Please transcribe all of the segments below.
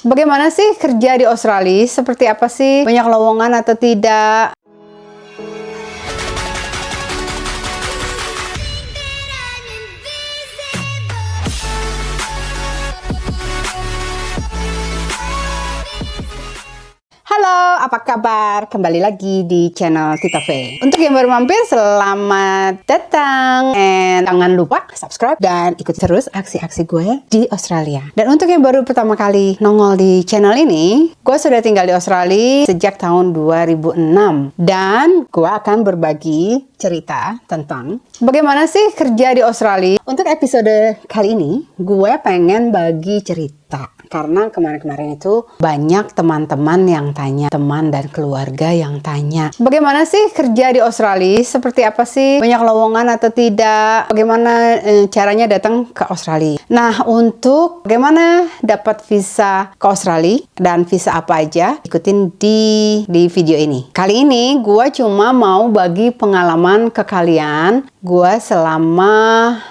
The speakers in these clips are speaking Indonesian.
Bagaimana sih kerja di Australia? Seperti apa sih? Banyak lowongan atau tidak? Halo, apa kabar? Kembali lagi di channel Tita V. Untuk yang baru mampir, selamat datang. And jangan lupa subscribe dan ikut terus aksi-aksi gue di Australia. Dan untuk yang baru pertama kali nongol di channel ini, gue sudah tinggal di Australia sejak tahun 2006. Dan gue akan berbagi cerita tentang bagaimana sih kerja di Australia. Untuk episode kali ini, gue pengen bagi cerita. Karena kemarin-kemarin itu banyak teman-teman yang tanya, teman dan keluarga yang tanya, bagaimana sih kerja di Australia? Seperti apa sih? Banyak lowongan atau tidak? Bagaimana caranya datang ke Australia? Nah, untuk bagaimana dapat visa ke Australia dan visa apa aja, ikutin di video ini. Kali ini gue cuma mau bagi pengalaman ke kalian. Gue selama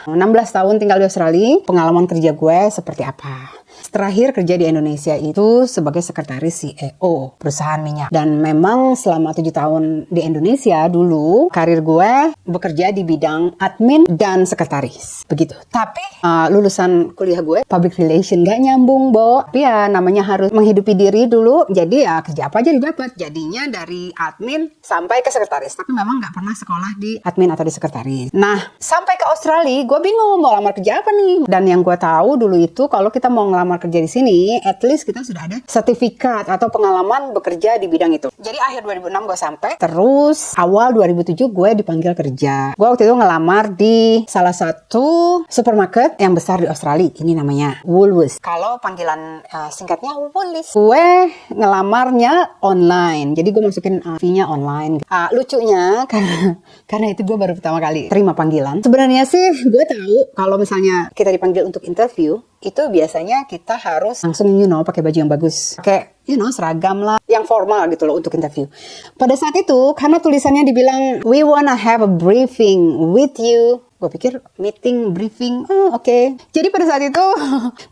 16 tahun tinggal di Australia, pengalaman kerja gue seperti apa. Terakhir kerja di Indonesia itu sebagai sekretaris CEO perusahaan minyak. Dan memang selama 7 tahun di Indonesia dulu, karir gue bekerja di bidang admin dan sekretaris. Begitu. Tapi lulusan kuliah gue, public relation, gak nyambung, Bo. Tapi ya namanya harus menghidupi diri dulu. Jadi ya kerja apa aja didapat. Jadinya dari admin sampai ke sekretaris. Tapi memang gak pernah sekolah di admin atau di sekretaris. Nah, sampai ke Australia, gue bingung mau lamar kerja apa nih. Dan yang gue tahu dulu itu kalau kita mau ngelamar kerja di sini, at least kita sudah ada sertifikat atau pengalaman bekerja di bidang itu. Jadi akhir 2006 gue sampai, terus awal 2007 gue dipanggil kerja. Gue waktu itu ngelamar di salah satu supermarket yang besar di Australia. Ini namanya Woolworths. Kalau panggilan singkatnya Woolies. Gue ngelamarnya online. Jadi gue masukin fee-nya online. Lucunya karena itu gue baru pertama kali terima panggilan. Sebenarnya sih gue tahu kalau misalnya kita dipanggil untuk interview, itu biasanya kita harus langsung pakai baju yang bagus, pakai seragam lah, yang formal gitu loh untuk interview. Pada saat itu karena tulisannya dibilang we wanna have a briefing with you, gue pikir meeting, briefing, oke. Jadi pada saat itu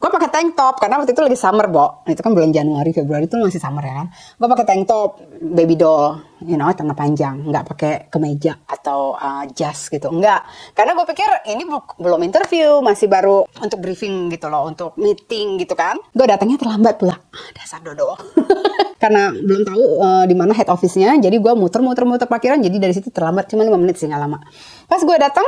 gue pakai tank top karena waktu itu lagi summer, Bo. Itu kan bulan Januari, Februari itu masih summer ya kan. Gue pakai tank top, baby doll, tangan panjang, nggak pakai kemeja atau jas gitu, enggak. Karena gue pikir ini belum interview, masih baru untuk briefing gitu loh, untuk meeting gitu kan. Gue datangnya terlambat pula, dasar dodo. Karena belum tahu di mana head office-nya, jadi gue muter parkiran, jadi dari situ terlambat cuma 5 menit sih, nggak lama. Pas gue datang,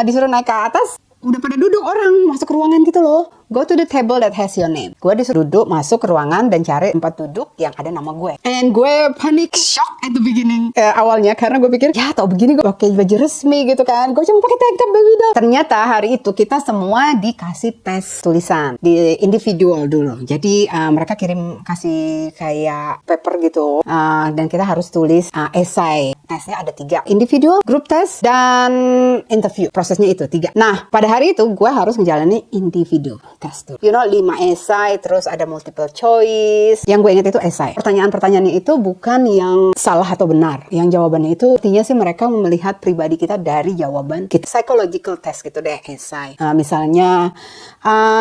disuruh naik ke atas, udah pada duduk orang masuk ke ruangan gitu loh. Go to the table that has your name. Gue disuruh duduk, masuk ke ruangan dan cari tempat duduk yang ada nama gue. And gue panic shock at the beginning. Awalnya karena gue pikir, ya tau begini gue pakai baju resmi gitu kan. Gue cuma pakai tank top baby doll. Ternyata hari itu kita semua dikasih tes tulisan di individual dulu. Jadi mereka kasih kayak paper gitu. Dan kita harus tulis essay. Tesnya ada 3. Individual, group test, dan interview. Prosesnya itu 3. Nah, pada hari itu gue harus menjalani individu test tuh. 5 essay, terus ada multiple choice. Yang gue ingat itu essay. Pertanyaan-pertanyaannya itu bukan yang salah atau benar. Yang jawabannya itu artinya sih mereka melihat pribadi kita dari jawaban kita. Psychological test gitu deh, essay. Misalnya,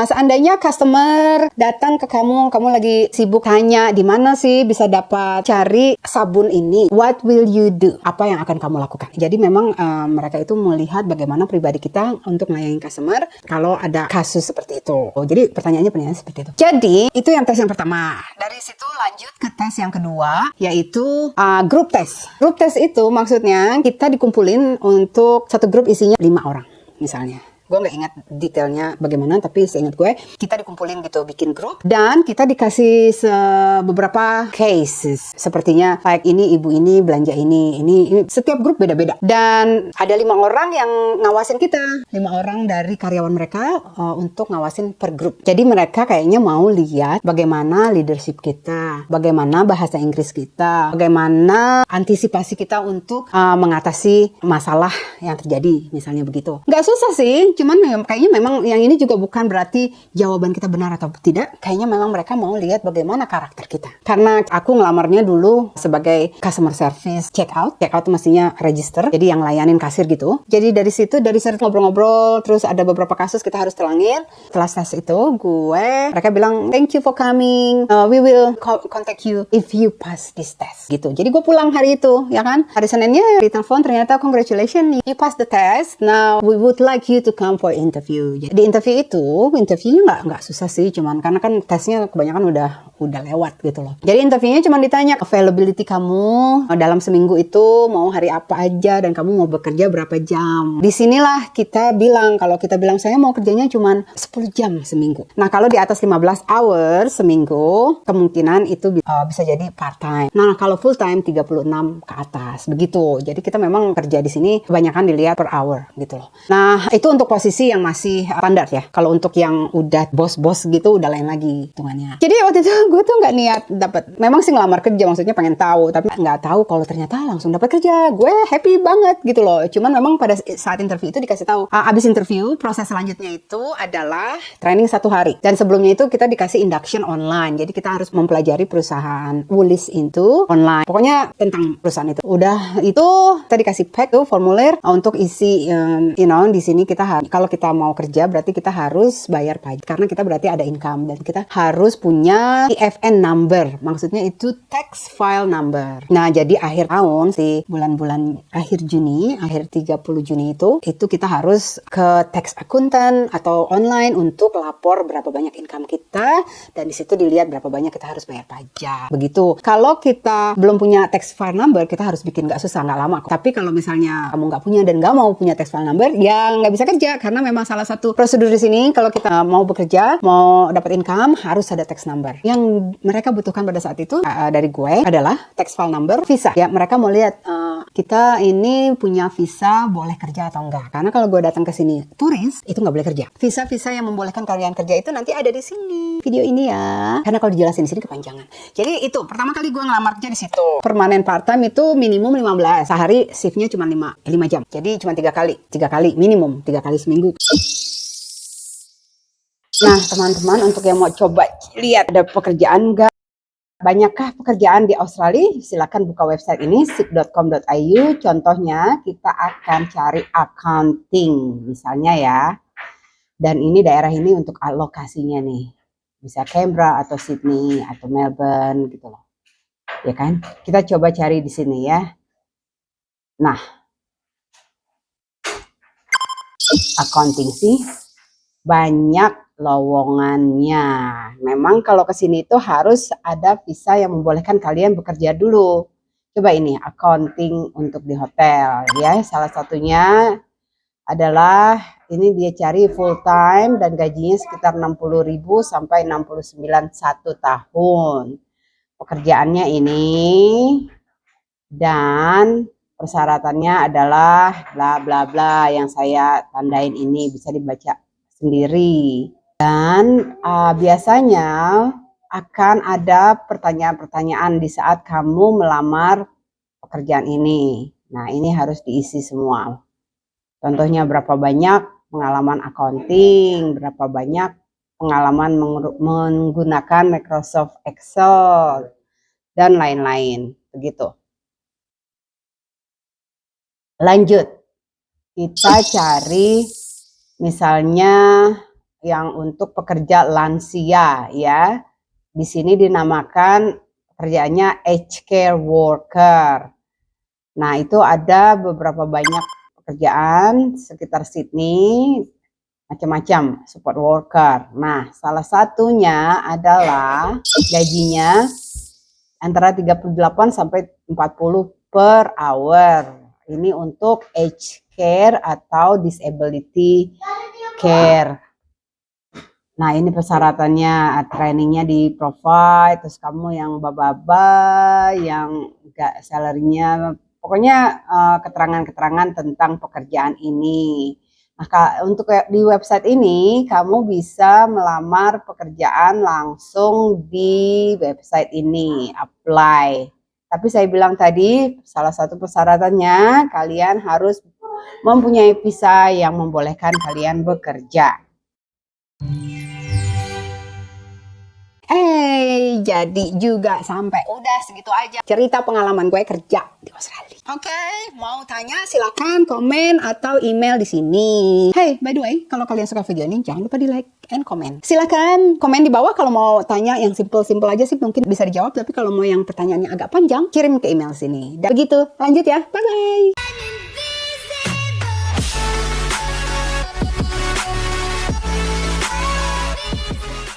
seandainya customer datang ke kamu lagi sibuk, tanya di mana sih bisa dapat cari sabun ini. What will you do? Apa yang akan kamu lakukan? Jadi memang mereka itu melihat bagaimana pribadi kita untuk melayani customer kalau ada kasus seperti itu. Jadi pertanyaannya seperti itu. Jadi itu yang tes yang pertama. Dari situ lanjut ke tes yang kedua, yaitu group test. Group test itu maksudnya kita dikumpulin untuk satu grup isinya 5 orang misalnya. Gue gak ingat detailnya bagaimana, tapi seingat gue kita dikumpulin gitu, bikin grup, dan kita dikasih beberapa cases. Sepertinya kayak ini ibu ini belanja ini setiap grup beda-beda. Dan ada 5 orang yang ngawasin kita, 5 orang dari karyawan mereka untuk ngawasin per grup. Jadi mereka kayaknya mau lihat bagaimana leadership kita, bagaimana bahasa Inggris kita, bagaimana antisipasi kita untuk mengatasi masalah yang terjadi, misalnya begitu. Gak susah sih, cuman kayaknya memang yang ini juga bukan berarti jawaban kita benar atau tidak. Kayaknya memang mereka mau lihat bagaimana karakter kita. Karena aku ngelamarnya dulu sebagai customer service check out itu mestinya register, jadi yang layanin kasir gitu. Jadi dari situ, dari sering ngobrol-ngobrol, terus ada beberapa kasus kita harus telangin. Setelah tes itu, mereka bilang, thank you for coming, we will contact you if you pass this test, gitu. Jadi gue pulang hari itu, ya kan. Hari Seninnya ditelepon, ternyata congratulations, you pass the test, now we would like you to come for interview. Jadi di interviewnya nggak susah sih, cuman karena kan tesnya kebanyakan udah lewat gitu loh. Jadi interviewnya cuma ditanya availability kamu dalam seminggu itu mau hari apa aja dan kamu mau bekerja berapa jam. Disinilah kita bilang, kalau kita bilang saya mau kerjanya cuma 10 jam seminggu. Nah kalau di atas 15 hours seminggu, kemungkinan itu bisa jadi part time. Nah kalau full time 36 ke atas begitu. Jadi kita memang kerja di sini kebanyakan dilihat per hour gitu loh. Nah itu untuk posisi yang masih standar ya. Kalau untuk yang udah bos-bos gitu udah lain lagi hitungannya. Jadi waktu itu gue tuh nggak niat dapat. Memang sih ngelamar kerja, maksudnya pengen tahu, tapi nggak tahu kalau ternyata langsung dapat kerja. Gue happy banget gitu loh. Cuman memang pada saat interview itu dikasih tahu, abis interview proses selanjutnya itu adalah training 1 hari. Dan sebelumnya itu kita dikasih induction online. Jadi kita harus mempelajari perusahaan Woolies itu online. Pokoknya tentang perusahaan itu. Udah itu kita dikasih pack tuh formulir untuk isi. Di sini kita kalau kita mau kerja berarti kita harus bayar pajak karena kita berarti ada income dan kita harus punya TFN number. Maksudnya itu tax file number. Nah, jadi akhir tahun sih bulan-bulan akhir Juni, akhir 30 Juni itu kita harus ke tax accountant atau online untuk lapor berapa banyak income kita dan di situ dilihat berapa banyak kita harus bayar pajak. Begitu. Kalau kita belum punya tax file number, kita harus bikin, nggak susah, nggak lama kok. Tapi kalau misalnya kamu nggak punya dan nggak mau punya tax file number, ya nggak bisa kerja karena memang salah satu prosedur di sini kalau kita mau bekerja, mau dapat income harus ada tax number. Yang mereka butuhkan pada saat itu dari gue adalah tax file number, visa. Ya mereka mau lihat kita ini punya visa boleh kerja atau enggak. Karena kalau gue datang ke sini turis itu nggak boleh kerja. Visa-visa yang membolehkan kalian kerja itu nanti ada di sini video ini ya. Karena kalau dijelasin di sini kepanjangan. Jadi itu pertama kali gue ngelamar kerja di situ. Permanen part time itu minimum 15. Sehari shiftnya cuma 5 jam. Jadi cuma 3 kali minimum 3 kali seminggu. Nah teman-teman, untuk yang mau coba lihat ada pekerjaan nggak? Banyakkah pekerjaan di Australia? Silakan buka website ini seek.com.au. Contohnya kita akan cari accounting misalnya ya. Dan ini daerah ini untuk lokasinya nih. Bisa Canberra atau Sydney atau Melbourne gitu loh. Ya kan? Kita coba cari di sini ya. Nah, accounting sih banyak lowongannya. Memang kalau ke sini itu harus ada visa yang membolehkan kalian bekerja dulu. Coba ini accounting untuk di hotel ya. Salah satunya adalah ini dia cari full time dan gajinya sekitar 60.000 sampai 69 1 tahun. Pekerjaannya ini dan persyaratannya adalah bla bla bla yang saya tandain ini, bisa dibaca sendiri. Dan biasanya akan ada pertanyaan-pertanyaan di saat kamu melamar pekerjaan ini. Nah, ini harus diisi semua. Contohnya berapa banyak pengalaman accounting, berapa banyak pengalaman menggunakan Microsoft Excel, dan lain-lain. Begitu. Lanjut, kita cari misalnya yang untuk pekerja lansia ya. Di sini dinamakan pekerjaannya aged care worker. Nah, itu ada beberapa banyak pekerjaan sekitar Sydney, macam-macam support worker. Nah, salah satunya adalah gajinya antara 38 sampai 40 per hour. Ini untuk aged care atau disability care. Nah, ini persyaratannya, trainingnya di provide, terus kamu yang baba-baba, yang enggak salary-nya, pokoknya keterangan-keterangan tentang pekerjaan ini. Nah, untuk di website ini, kamu bisa melamar pekerjaan langsung di website ini, apply. Tapi saya bilang tadi, salah satu persyaratannya, kalian harus mempunyai visa yang membolehkan kalian bekerja. Jadi juga sampai udah segitu aja cerita pengalaman gue kerja di Australia. Oke, mau tanya silakan komen atau email di sini. Hey, by the way, kalau kalian suka video ini jangan lupa di like and comment. Silakan komen di bawah kalau mau tanya yang simple-simple aja sih mungkin bisa dijawab, tapi kalau mau yang pertanyaannya agak panjang kirim ke email sini. Dan begitu, lanjut ya. Bye bye.